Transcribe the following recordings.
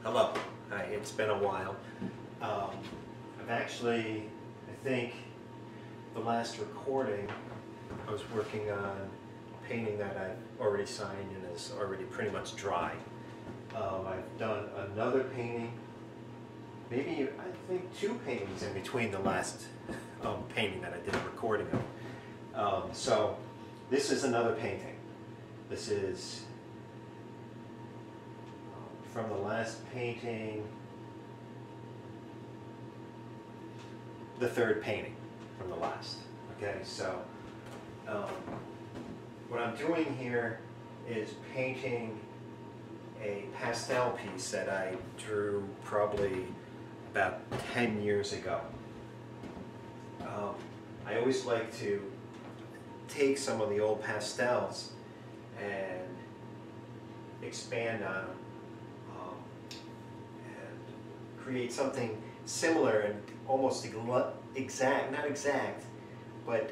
Hello. Hi, it's been a while. I've actually, I think, the last recording, I was working on a painting that I've already signed and is already pretty much dry. I've done another painting, maybe I think 2 paintings in between the last painting that I did a recording of. So this is another painting. This is from the last painting, the 3rd painting from the last. Okay, so what I'm doing here is painting a pastel piece that I drew probably about 10 years ago. I always like to take some of the old pastels and expand on them and create something similar and almost exact, not exact, but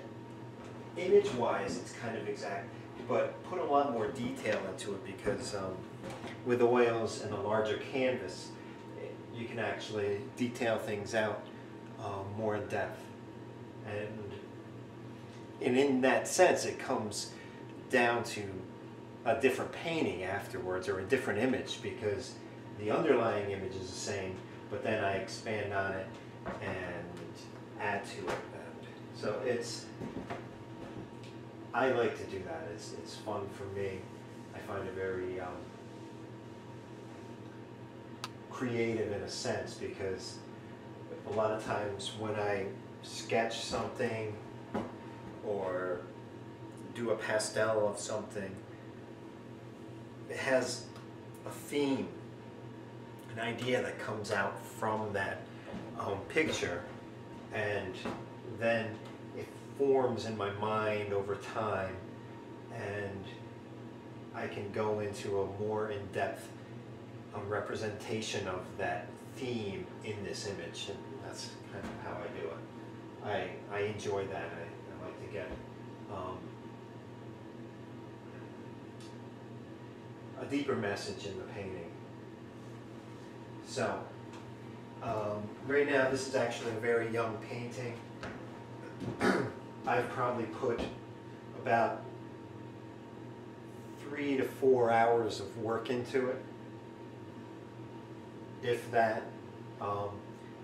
image-wise it's kind of exact, but put a lot more detail into it because with oils and a larger canvas, you can actually detail things out more in depth. And in that sense, it comes down to a different painting afterwards, or a different image, because the underlying image is the same, but then I expand on it and add to it. And so I like to do that. It's fun for me. I find it very creative in a sense, because a lot of times when I sketch something or do a pastel of something, it has a theme, an idea that comes out from that picture, and then it forms in my mind over time, and I can go into a more in-depth representation of that theme in this image, and that's kind of how I do it. I enjoy that. I like to get a deeper message in the painting. So right now this is actually a very young painting. I've probably put about 3 to 4 hours of work into it, if that.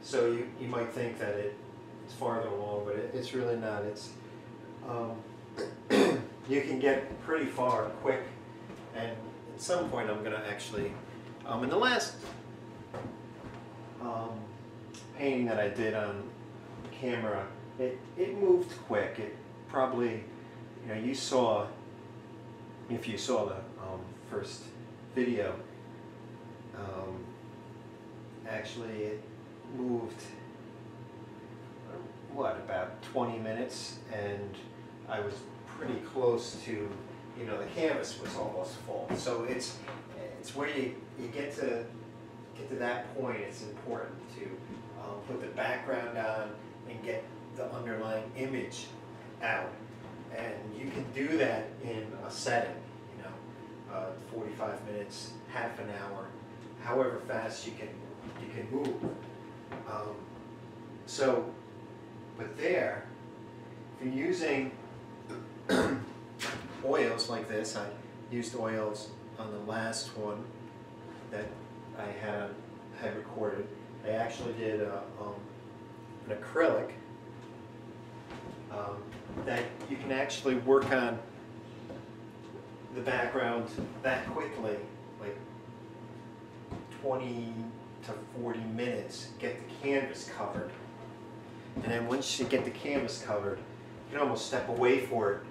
So you might think that it's farther along, but it's really not. It's you can get pretty far quick, and at some point I'm going to actually, in the last painting that I did on camera, it moved quick. It probably, you saw, if you saw the first video, actually it moved, what, about 20 minutes, and I was pretty close to, the canvas was almost full. So it's where you get to that point, it's important to put the background on and get the underlying image out. And you can do that in a setting, 45 minutes, half an hour, however fast you can move. But there, if you're using oils like this, I used oils on the last one that I had recorded. I actually did an acrylic that you can actually work on the background that quickly, like 20 to 40 minutes, get the canvas covered. And then once you get the canvas covered, you can almost step away for it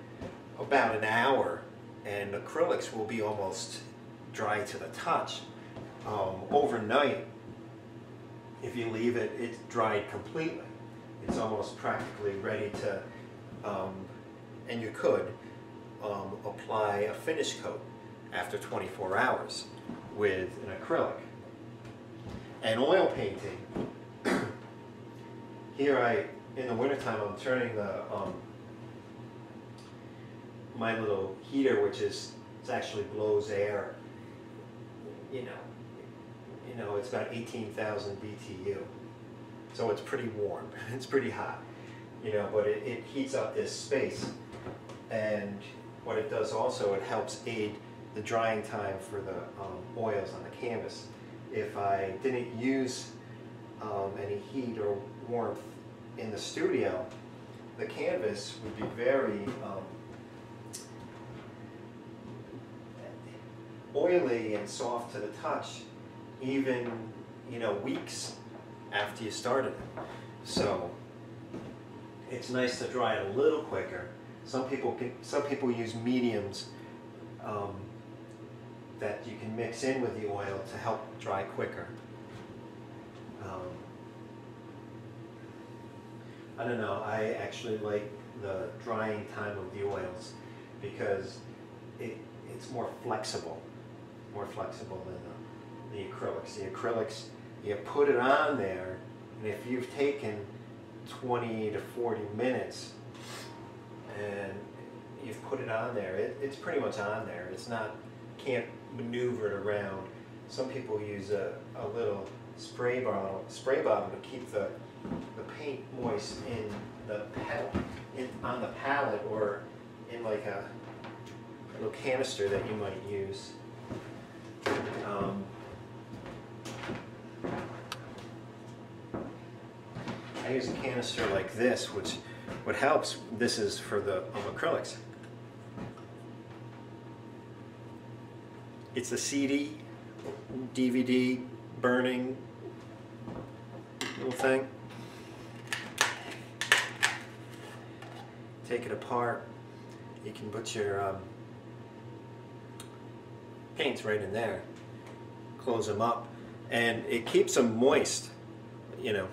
about an hour, and acrylics will be almost dry to the touch. Overnight, if you leave it, it's dried completely. It's almost practically ready to, and you could apply a finish coat after 24 hours with an acrylic. And oil painting, here in the wintertime, I'm turning the my little heater, which it actually blows air, you know, it's got 18,000 BTU. So it's pretty warm, it's pretty hot, you know, but it heats up this space. And what it does also, it helps aid the drying time for the oils on the canvas. If I didn't use any heat or warmth in the studio, the canvas would be very oily and soft to the touch, even, you know, weeks after you started it. So it's nice to dry it a little quicker. Some people use mediums that you can mix in with the oil to help dry quicker. I don't know, I actually like the drying time of the oils because it's more flexible than the acrylics. The acrylics, you put it on there, and if you've taken 20 to 40 minutes and you've put it on there, it's pretty much on there. It's not, can't maneuver it around. Some people use a little spray bottle to keep the paint moist in the on the palette, or in like a little canister that you might use. I use a canister like this, which what helps, this is for the acrylics. It's a CD, DVD burning little thing. Take it apart. You can put your paints right in there. Close them up, and it keeps them moist, you know,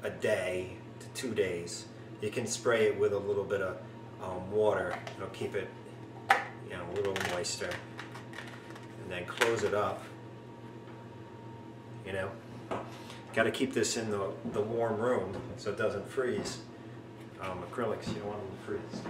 a day to 2 days. You can spray it with a little bit of water. It'll keep it, you know, a little moister, and then close it up. You know, got to keep this in the warm room so it doesn't freeze. Acrylics, you don't want them to freeze.